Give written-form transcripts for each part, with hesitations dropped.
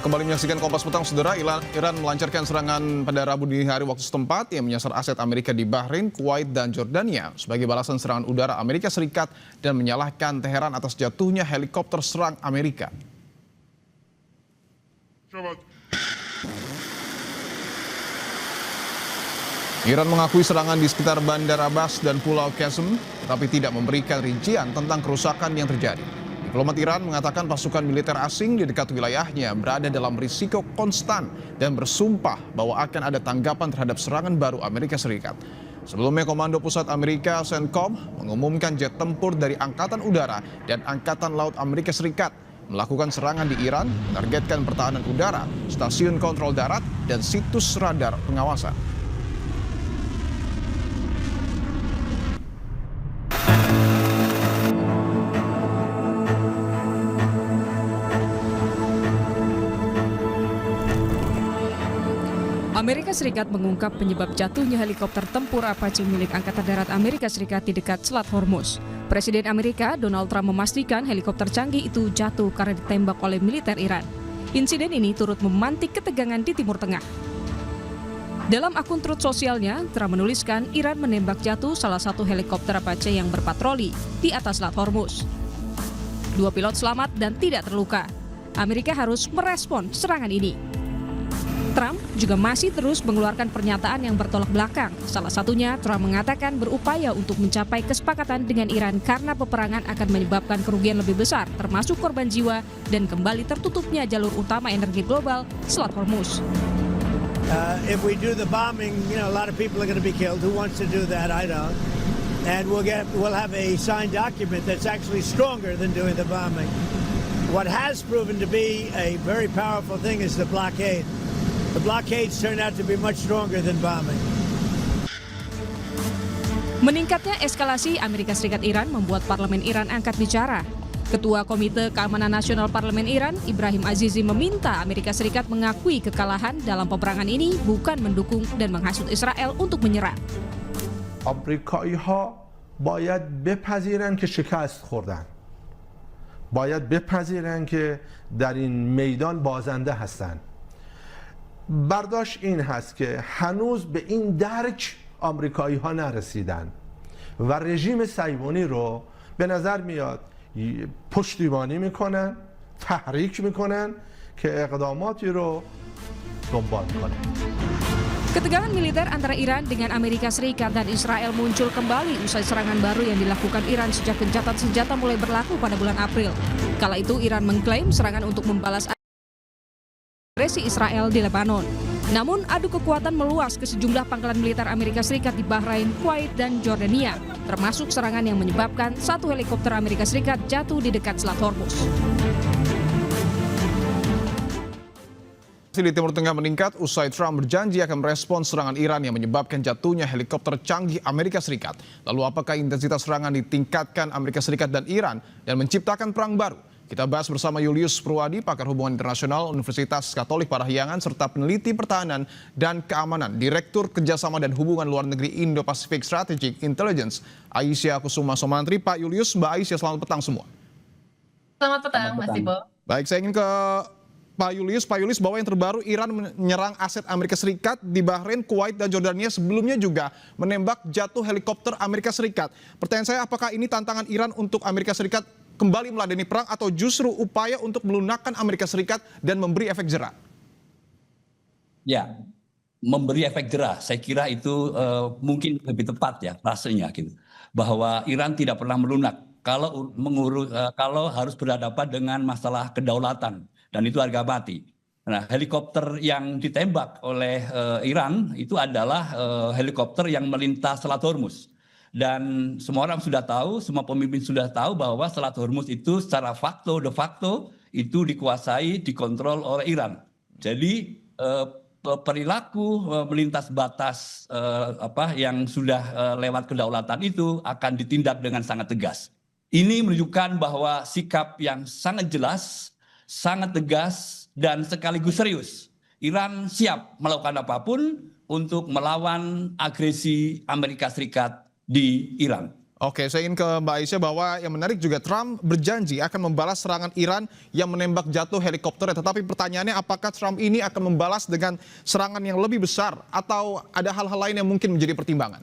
Kembali menyaksikan Kompas Petang, Saudara. Iran melancarkan serangan pada Rabu dini hari waktu setempat yang menyasar aset Amerika di Bahrain, Kuwait, dan Jordania sebagai balasan serangan udara Amerika Serikat dan menyalahkan Teheran atas jatuhnya helikopter serang Amerika. Iran mengakui serangan di sekitar Bandar Abbas dan Pulau Qasem, tetapi tidak memberikan rincian tentang kerusakan yang terjadi. Diplomat Iran mengatakan pasukan militer asing di dekat wilayahnya berada dalam risiko konstan dan bersumpah bahwa akan ada tanggapan terhadap serangan baru Amerika Serikat. Sebelumnya, Komando Pusat Amerika CENTCOM mengumumkan jet tempur dari Angkatan Udara dan Angkatan Laut Amerika Serikat melakukan serangan di Iran, menargetkan pertahanan udara, stasiun kontrol darat, dan situs radar pengawasan. Amerika Serikat mengungkap penyebab jatuhnya helikopter tempur Apache milik Angkatan Darat Amerika Serikat di dekat Selat Hormuz. Presiden Amerika Donald Trump memastikan helikopter canggih itu jatuh karena ditembak oleh militer Iran. Insiden ini turut memantik ketegangan di Timur Tengah. Dalam akun Truth sosialnya, Trump menuliskan Iran menembak jatuh salah satu helikopter Apache yang berpatroli di atas Selat Hormuz. 2 pilot selamat dan tidak terluka. Amerika harus merespon serangan ini. Trump juga masih terus mengeluarkan pernyataan yang bertolak belakang. Salah satunya, Trump mengatakan berupaya untuk mencapai kesepakatan dengan Iran karena peperangan akan menyebabkan kerugian lebih besar, termasuk korban jiwa dan kembali tertutupnya jalur utama energi global, Selat Hormuz. If we do the bombing, a lot of people are going to be killed. Who wants to do that? I don't. And we'll have a signed document that's actually stronger than doing the bombing. What has proven to be a very powerful thing is the blockade. The blockades turned out to be much stronger than bombing. Meningkatnya eskalasi Amerika Serikat Iran membuat Parlemen Iran angkat bicara. Ketua Komite Keamanan Nasional Parlemen Iran, Ibrahim Azizi, meminta Amerika Serikat mengakui kekalahan dalam peperangan ini, bukan mendukung dan menghasut Israel untuk menyerang. آمریکایی‌ها باید بپذیرند که شکست خوردند. باید بپذیرند که در این میدان بازنده هستند. برداشت این هست که هنوز به این درک آمریکایی ها نرسیدن و رژیم صهیونی رو به نظر میاد پشتیبانی میکنن، تحریک میکنن که اقداماتی رو دنبال کنن. Ketegangan militer antara Iran dengan Amerika Serikat dan Israel muncul kembali usai serangan baru yang dilakukan Iran sejak gencatan senjata mulai berlaku pada bulan April. Kala itu Iran mengklaim serangan untuk membalas agresi Israel di Lebanon. Namun adu kekuatan meluas ke sejumlah pangkalan militer Amerika Serikat di Bahrain, Kuwait, dan Jordania, termasuk serangan yang menyebabkan satu helikopter Amerika Serikat jatuh di dekat Selat Hormuz. Di Timur Tengah meningkat usai Trump berjanji akan merespons serangan Iran yang menyebabkan jatuhnya helikopter canggih Amerika Serikat. Lalu apakah intensitas serangan ditingkatkan Amerika Serikat dan Iran dan menciptakan perang baru? Kita bahas bersama Julius Purwadi, pakar hubungan internasional Universitas Katolik Parahyangan, serta peneliti pertahanan dan keamanan, Direktur Kerjasama dan Hubungan Luar Negeri Indo-Pacific Strategic Intelligence, Aisyah Kusuma Somantri. Pak Julius, Mbak Aisyah, selamat petang semua. Selamat petang, Mas Tibo. Baik, saya ingin ke Pak Julius. Pak Julius, bahwa yang terbaru Iran menyerang aset Amerika Serikat di Bahrain, Kuwait, dan Jordania, sebelumnya juga menembak jatuh helikopter Amerika Serikat. Pertanyaan saya, apakah ini tantangan Iran untuk Amerika Serikat kembali meladeni perang atau justru upaya untuk melunakkan Amerika Serikat dan memberi efek jerah? Ya, memberi efek jerah. Saya kira itu mungkin lebih tepat ya rasanya gitu. Bahwa Iran tidak pernah melunak kalau harus berhadapan dengan masalah kedaulatan, dan itu harga mati. Nah, helikopter yang ditembak oleh Iran itu adalah helikopter yang melintas Selat Hormuz. Dan semua orang sudah tahu, semua pemimpin sudah tahu bahwa Selat Hormuz itu secara de facto itu dikuasai, dikontrol oleh Iran. Jadi perilaku melintas batas yang sudah lewat kedaulatan itu akan ditindak dengan sangat tegas. Ini menunjukkan bahwa sikap yang sangat jelas, sangat tegas, dan sekaligus serius. Iran siap melakukan apapun untuk melawan agresi Amerika Serikat di Iran. Oke, saya ingin ke Mbak Aisyah bahwa yang menarik juga Trump berjanji akan membalas serangan Iran yang menembak jatuh helikopter. Tetapi pertanyaannya apakah Trump ini akan membalas dengan serangan yang lebih besar atau ada hal-hal lain yang mungkin menjadi pertimbangan?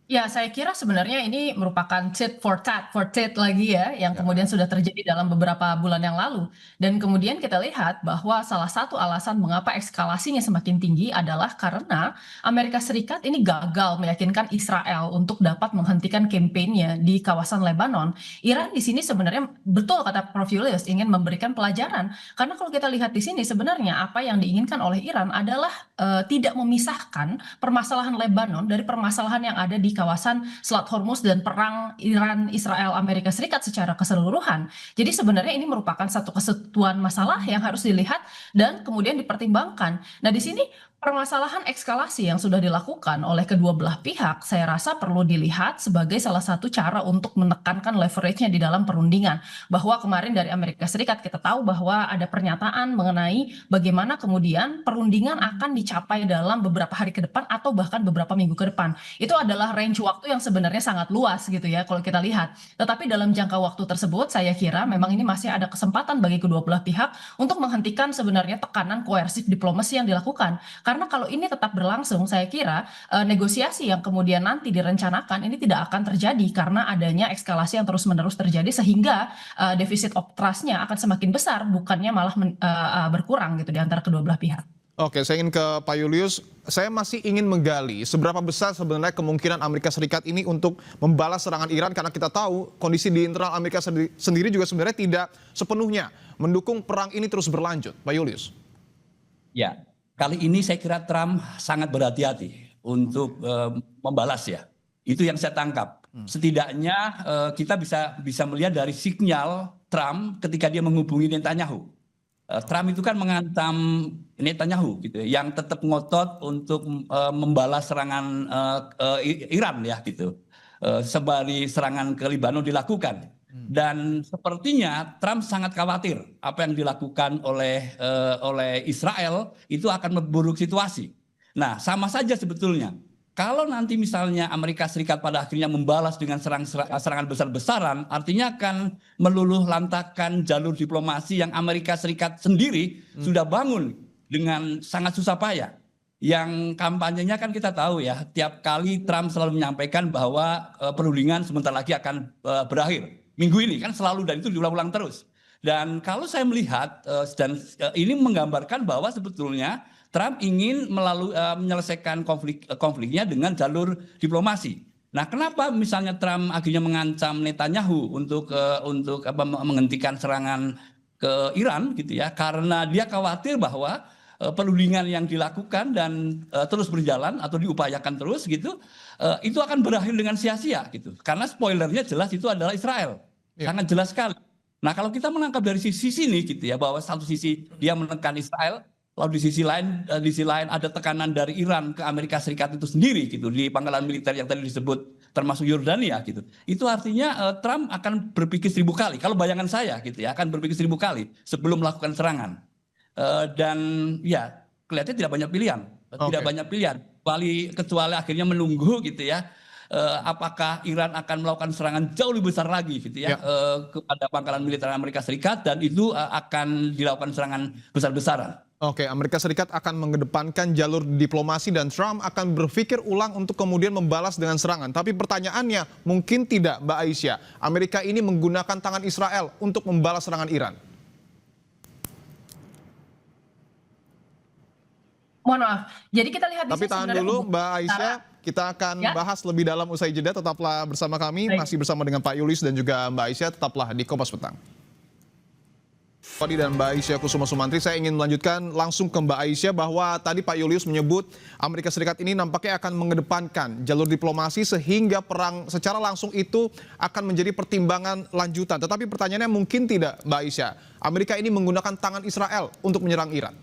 Ya, saya kira sebenarnya ini merupakan tit for tat lagi ya, yang kemudian sudah terjadi dalam beberapa bulan yang lalu. Dan kemudian kita lihat bahwa salah satu alasan mengapa eskalasinya semakin tinggi adalah karena Amerika Serikat ini gagal meyakinkan Israel untuk dapat menghentikan kampanyenya di kawasan Lebanon. Iran di sini sebenarnya betul kata Prof. Julius ingin memberikan pelajaran. Karena kalau kita lihat di sini sebenarnya apa yang diinginkan oleh Iran adalah tidak memisahkan permasalahan Lebanon dari permasalahan yang ada di kawasan Selat Hormuz dan perang Iran, Israel, Amerika Serikat secara keseluruhan. Jadi sebenarnya ini merupakan satu kesatuan masalah yang harus dilihat dan kemudian dipertimbangkan. Nah, di sini permasalahan eskalasi yang sudah dilakukan oleh kedua belah pihak, saya rasa perlu dilihat sebagai salah satu cara untuk menekankan leverage-nya di dalam perundingan. Bahwa kemarin dari Amerika Serikat kita tahu bahwa ada pernyataan mengenai bagaimana kemudian perundingan akan dicapai dalam beberapa hari ke depan atau bahkan beberapa minggu ke depan. Itu adalah range waktu yang sebenarnya sangat luas gitu ya kalau kita lihat. Tetapi dalam jangka waktu tersebut saya kira memang ini masih ada kesempatan bagi kedua belah pihak untuk menghentikan sebenarnya tekanan koersif diplomasi yang dilakukan. Karena kalau ini tetap berlangsung, saya kira negosiasi yang kemudian nanti direncanakan ini tidak akan terjadi karena adanya eskalasi yang terus-menerus terjadi sehingga defisit of trust-nya akan semakin besar, bukannya malah berkurang gitu di antara kedua belah pihak. Oke, saya ingin ke Pak Julius. Saya masih ingin menggali seberapa besar sebenarnya kemungkinan Amerika Serikat ini untuk membalas serangan Iran karena kita tahu kondisi di internal Amerika sendiri juga sebenarnya tidak sepenuhnya mendukung perang ini terus berlanjut. Pak Julius. Ya, kali ini saya kira Trump sangat berhati-hati untuk membalas ya. Itu yang saya tangkap. Setidaknya kita bisa melihat dari sinyal Trump ketika dia menghubungi Netanyahu. Trump itu kan mengancam Netanyahu gitu, yang tetap ngotot untuk membalas serangan Iran ya gitu, sembari serangan ke Lebanon dilakukan. Dan sepertinya Trump sangat khawatir apa yang dilakukan oleh Israel itu akan memburuk situasi. Nah, sama saja sebetulnya. Kalau nanti misalnya Amerika Serikat pada akhirnya membalas dengan serangan besar-besaran, artinya akan meluluh lantakan jalur diplomasi yang Amerika Serikat sendiri sudah bangun dengan sangat susah payah. Yang kampanyenya kan kita tahu ya, tiap kali Trump selalu menyampaikan bahwa perundingan sebentar lagi akan berakhir. Minggu ini kan selalu, dan itu diulang-ulang terus. Dan kalau saya melihat ini menggambarkan bahwa sebetulnya Trump ingin menyelesaikan konfliknya dengan jalur diplomasi. Nah, kenapa misalnya Trump akhirnya mengancam Netanyahu untuk menghentikan serangan ke Iran gitu ya? Karena dia khawatir bahwa perundingan yang dilakukan dan terus berjalan atau diupayakan terus gitu, itu akan berakhir dengan sia-sia gitu. Karena spoilernya jelas itu adalah Israel, sangat jelas sekali. Nah, kalau kita menangkap dari sisi sini gitu ya, bahwa satu sisi dia menekan Israel, lalu di sisi lain ada tekanan dari Iran ke Amerika Serikat itu sendiri gitu di pangkalan militer yang tadi disebut termasuk Yordania gitu. Itu artinya Trump akan berpikir 1000 kali. Kalau bayangan saya gitu ya, akan berpikir 1000 kali sebelum melakukan serangan. Dan ya kelihatannya tidak banyak pilihan, tidak banyak pilihan. Kecuali akhirnya menunggu gitu ya. Apakah Iran akan melakukan serangan jauh lebih besar lagi gitu ya, kepada pangkalan militer Amerika Serikat, dan itu akan dilakukan serangan besar-besaran. Oke, Amerika Serikat akan mengedepankan jalur diplomasi dan Trump akan berpikir ulang untuk kemudian membalas dengan serangan. Tapi pertanyaannya, mungkin tidak Mbak Aisyah, Amerika ini menggunakan tangan Israel untuk membalas serangan Iran? Mohon maaf. Jadi kita lihat di Tapi sini tahan sebenarnya dulu Mbak Aisyah, kita akan bahas lebih dalam usai jeda. Tetaplah bersama kami, masih bersama dengan Pak Julius dan juga Mbak Aisyah. Tetaplah di Kompas Petang. Tadi dan Mbak Aisyah Kusuma Sumantri, saya ingin melanjutkan langsung ke Mbak Aisyah bahwa tadi Pak Julius menyebut Amerika Serikat ini nampaknya akan mengedepankan jalur diplomasi sehingga perang secara langsung itu akan menjadi pertimbangan lanjutan. Tetapi pertanyaannya mungkin tidak Mbak Aisyah, Amerika ini menggunakan tangan Israel untuk menyerang Iran?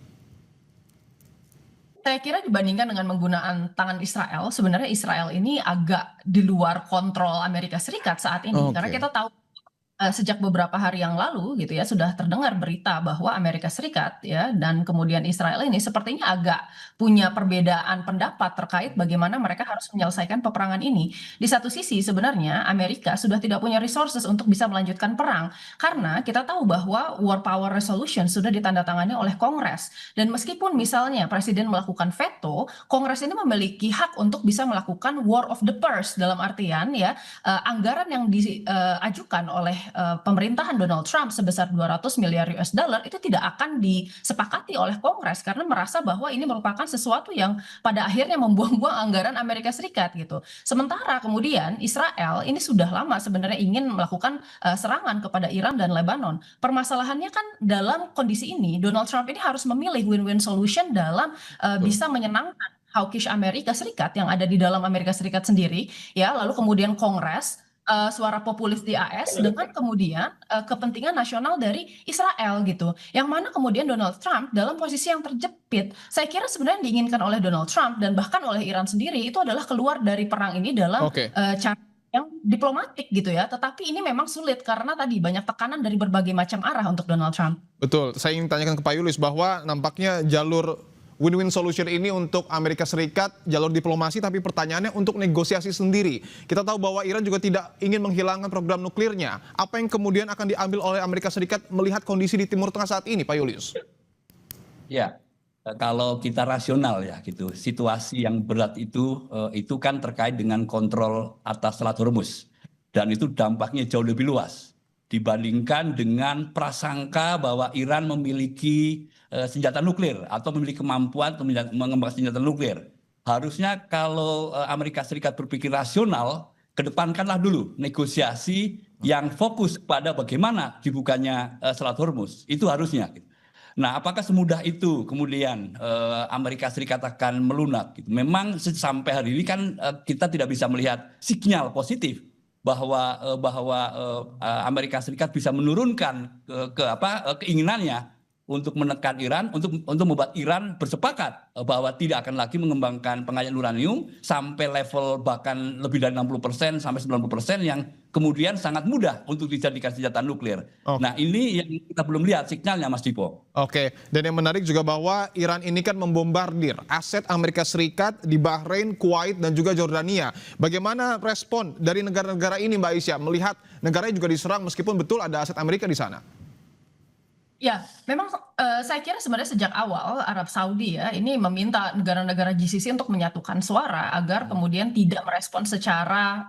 Saya kira dibandingkan dengan menggunakan tangan Israel, sebenarnya Israel ini agak di luar kontrol Amerika Serikat saat ini. Karena kita tahu sejak beberapa hari yang lalu gitu ya sudah terdengar berita bahwa Amerika Serikat ya dan kemudian Israel ini sepertinya agak punya perbedaan pendapat terkait bagaimana mereka harus menyelesaikan peperangan ini. Di satu sisi sebenarnya Amerika sudah tidak punya resources untuk bisa melanjutkan perang karena kita tahu bahwa War Power Resolution sudah ditandatangani oleh Kongres dan meskipun misalnya Presiden melakukan veto, Kongres ini memiliki hak untuk bisa melakukan War of the Purse dalam artian ya anggaran yang diajukan oleh pemerintahan Donald Trump sebesar 200 miliar US dollar itu tidak akan disepakati oleh Kongres karena merasa bahwa ini merupakan sesuatu yang pada akhirnya membuang-buang anggaran Amerika Serikat gitu. Sementara kemudian Israel ini sudah lama sebenarnya ingin melakukan serangan kepada Iran dan Lebanon. Permasalahannya kan dalam kondisi ini Donald Trump ini harus memilih win-win solution dalam bisa menyenangkan hawkish Amerika Serikat yang ada di dalam Amerika Serikat sendiri ya lalu kemudian Kongres suara populis di AS dengan kemudian kepentingan nasional dari Israel gitu. Yang mana kemudian Donald Trump dalam posisi yang terjepit. Saya kira sebenarnya diinginkan oleh Donald Trump dan bahkan oleh Iran sendiri itu adalah keluar dari perang ini dalam cara yang diplomatik gitu ya. Tetapi ini memang sulit karena tadi banyak tekanan dari berbagai macam arah untuk Donald Trump. Betul, saya ingin tanyakan ke Pak Yulis bahwa nampaknya jalur win-win solution ini untuk Amerika Serikat, jalur diplomasi, tapi pertanyaannya untuk negosiasi sendiri. Kita tahu bahwa Iran juga tidak ingin menghilangkan program nuklirnya. Apa yang kemudian akan diambil oleh Amerika Serikat melihat kondisi di Timur Tengah saat ini, Pak Yulius? Ya, kalau kita rasional ya gitu, situasi yang berat itu kan terkait dengan kontrol atas Selat Hormuz. Dan itu dampaknya jauh lebih luas dibandingkan dengan prasangka bahwa Iran memiliki senjata nuklir atau memiliki kemampuan untuk mengembangkan senjata nuklir. Harusnya kalau Amerika Serikat berpikir rasional, kedepankanlah dulu negosiasi yang fokus pada bagaimana dibukanya Selat Hormuz. Itu harusnya. Nah, apakah semudah itu kemudian Amerika Serikat akan melunak? Gitu. Memang sampai hari ini kan kita tidak bisa melihat sinyal positif bahwa Amerika Serikat bisa menurunkan keinginannya untuk menekan Iran, untuk membuat Iran bersepakat bahwa tidak akan lagi mengembangkan pengayaan uranium sampai level bahkan lebih dari 60% sampai 90% yang kemudian sangat mudah untuk dijadikan senjata nuklir. Nah, ini yang kita belum lihat sinyalnya, Mas Dipo. Oke, dan yang menarik juga bahwa Iran ini kan membombardir aset Amerika Serikat di Bahrain, Kuwait, dan juga Jordania. Bagaimana respon dari negara-negara ini, Mbak Isya, melihat negaranya juga diserang meskipun betul ada aset Amerika di sana? Ya, memang saya kira sebenarnya sejak awal Arab Saudi ya ini meminta negara-negara GCC untuk menyatukan suara agar kemudian tidak merespon secara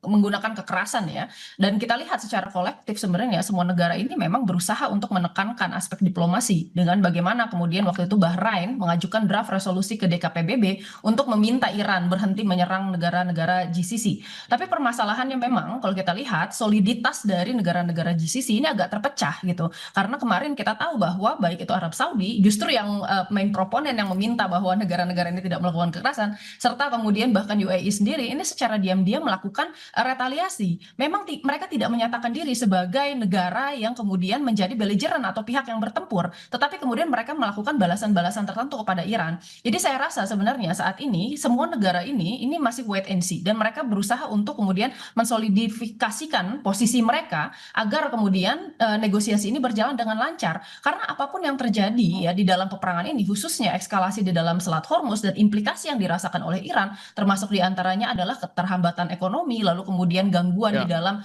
menggunakan kekerasan ya. Dan kita lihat secara kolektif sebenarnya semua negara ini memang berusaha untuk menekankan aspek diplomasi dengan bagaimana kemudian waktu itu Bahrain mengajukan draft resolusi ke DKPBB untuk meminta Iran berhenti menyerang negara-negara GCC. Tapi permasalahannya memang kalau kita lihat soliditas dari negara-negara GCC ini agak terpecah gitu. Karena kemarin kita tahu bahwa baik itu Arab Saudi justru yang main proponen yang meminta bahwa negara-negara ini tidak melakukan kekerasan serta kemudian bahkan UAE sendiri ini secara diam-diam melakukan retaliasi. Memang mereka tidak menyatakan diri sebagai negara yang kemudian menjadi belligerent atau pihak yang bertempur, tetapi kemudian mereka melakukan balasan-balasan tertentu kepada Iran. Jadi saya rasa sebenarnya saat ini semua negara ini masih wait and see dan mereka berusaha untuk kemudian mensolidifikasikan posisi mereka agar kemudian negosiasi ini berjalan dengan lancar. Karena apapun yang terjadi ya di dalam peperangan ini khususnya eskalasi di dalam Selat Hormuz dan implikasi yang dirasakan oleh Iran termasuk diantaranya adalah keterhambatan ekonomi lalu kemudian gangguan di dalam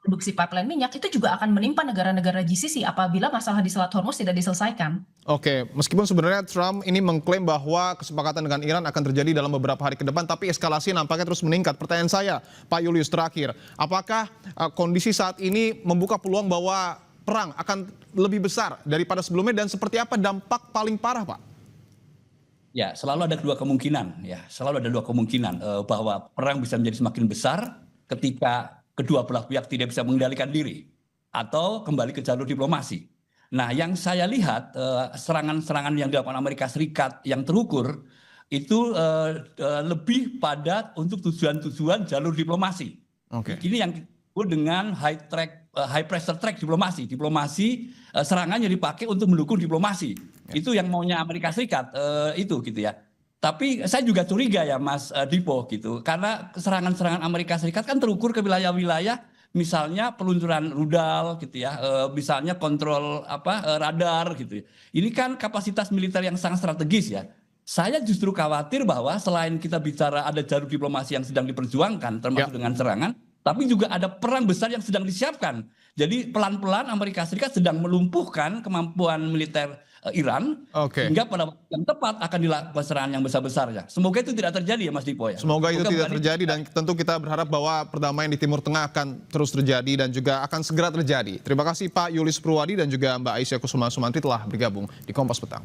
produksi pipeline minyak itu juga akan menimpa negara-negara GCC apabila masalah di Selat Hormuz tidak diselesaikan. Oke, meskipun sebenarnya Trump ini mengklaim bahwa kesepakatan dengan Iran akan terjadi dalam beberapa hari ke depan, tapi eskalasi nampaknya terus meningkat. Pertanyaan saya, Pak Julius terakhir, apakah kondisi saat ini membuka peluang bahwa perang akan lebih besar daripada sebelumnya dan seperti apa dampak paling parah, Pak? Ya, selalu ada dua kemungkinan ya, selalu ada dua kemungkinan bahwa perang bisa menjadi semakin besar ketika kedua belah pihak tidak bisa mengendalikan diri atau kembali ke jalur diplomasi. Nah, yang saya lihat serangan-serangan yang dilakukan Amerika Serikat yang terukur itu lebih pada untuk tujuan-tujuan jalur diplomasi. Ini yang disebut dengan high pressure track diplomasi. Diplomasi serangannya dipakai untuk mendukung diplomasi. Itu yang maunya Amerika Serikat itu gitu ya. Tapi saya juga curiga ya Mas Dipo gitu. Karena serangan-serangan Amerika Serikat kan terukur ke wilayah-wilayah misalnya peluncuran rudal gitu ya, misalnya kontrol radar gitu ya. Ini kan kapasitas militer yang sangat strategis ya. Saya justru khawatir bahwa selain kita bicara ada jalur diplomasi yang sedang diperjuangkan termasuk dengan serangan, tapi juga ada perang besar yang sedang disiapkan. Jadi pelan-pelan Amerika Serikat sedang melumpuhkan kemampuan militer Iran, hingga pada waktu yang tepat akan dilakukan serangan yang besar-besarnya. Semoga itu tidak terjadi ya Mas Dipo ya. Semoga itu tidak terjadi dan tentu kita berharap bahwa perdamaian di Timur Tengah akan terus terjadi dan juga akan segera terjadi. Terima kasih Pak Yulis Purwadi dan juga Mbak Aisyah Kusuma Sumantri telah bergabung di Kompas Petang.